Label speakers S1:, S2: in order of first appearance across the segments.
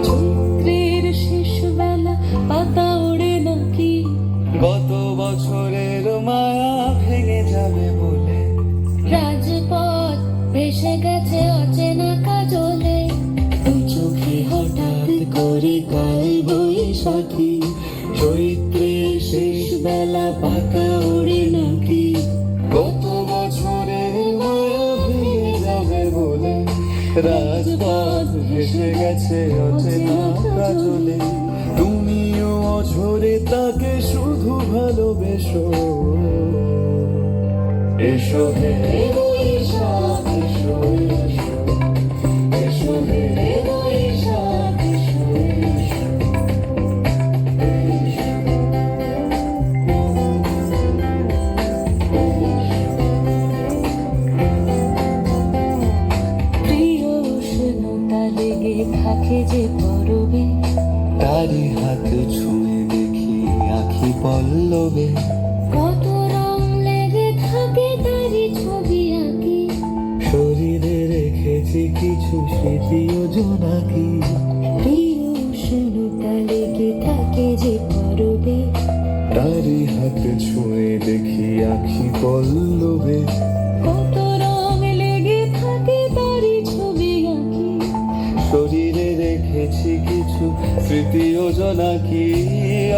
S1: চৈত্রের শেষ বেলা পাতা ওড়ে নাকি,
S2: গত বছরের মায়া ভেঙে যাবে বলে
S1: রাজপথ ভেসে গেছে অচেনা কাজলে, দুই চোখে হঠাৎ করে কাল বৈশাখী,
S2: চৈত্রের শেষ বেলা পাতা ওড়ে নাকি, গত বছরের মায়া ভেঙে যাবে বলে রাজপথ ভেসে গেছে অচেনা কাজলে। তুমিও অঝরে তাকে শুধু ভালোবেসো, এসো হে বৈশাখ এসো, এসো এসো হে বৈশাখ এসো, এসো
S1: প্রিয় উষ্ণতা লেগে থাকে যে পরবে,
S2: তারি হাত ছুঁয়ে দেখি আখি পল্লবে,
S1: কত রং লেগে থাকে তারি ছবি আঁকি,
S2: শরীরে রেখেছি কিছু স্মৃতি ও জোনাকি।
S1: প্রিয় উষ্ণতা লেগে থাকে যে পরবে,
S2: তারি হাত ছুঁয়ে দেখি আখি পল্লবে,
S1: কত রং লেগে থাকে তারি ছবি আঁকি,
S2: শরীরে রেখেছি কিছু স্মৃতি ও জোনাকি।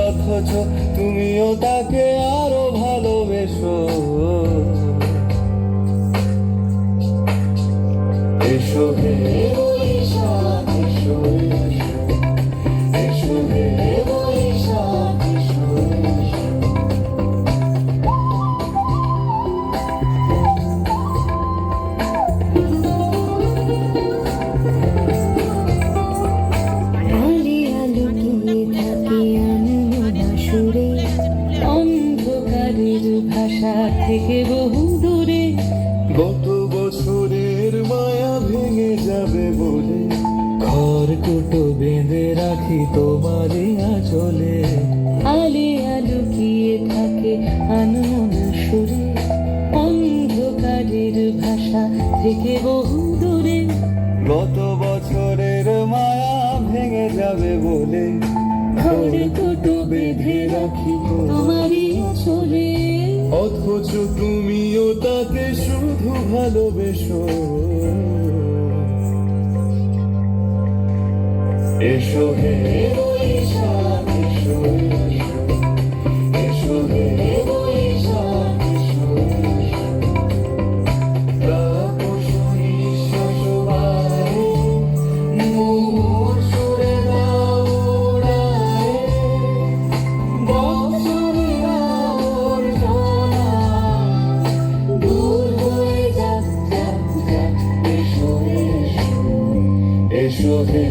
S2: অথচ তুমিও তাকে আরো ভালোবেসো, এসো হে বৈশাখ এসো, এসো এসো হে বৈশাখ এসো, এসো
S1: আলি আলো কিনে থাকে আনমনা সুরে, অন্ধকারের ভাষা থেকে বহু দূরে,
S2: গত বছরের মায়া ভেঙে যাবে বলে খড়কুটো বেঁধে রাখি তোমারই আঁচলে।
S1: আলি আলুকিয়ে থাকে আনমনা সুরে, অন্ধকারের ভাষা থেকে বহু দূরে,
S2: গত বছরের মায়া ভেঙে যাবে বলে
S1: খড়কুটো বেঁধে রাখি তোমারই চলে,
S2: অথচ তুমিও তাকে শুধু ভালোবেসো, এসো হে বৈশাখ এসো, এসো এসো হে বৈশাখ এসো, এসো তাপসী নিঃশ্বাস বায়ে, মোর সুরে দাও উড়ায়ে, বৎসরের আবর্জনা দূর হয়ে যাক, যাক, যাক, এসো এসো এসো হে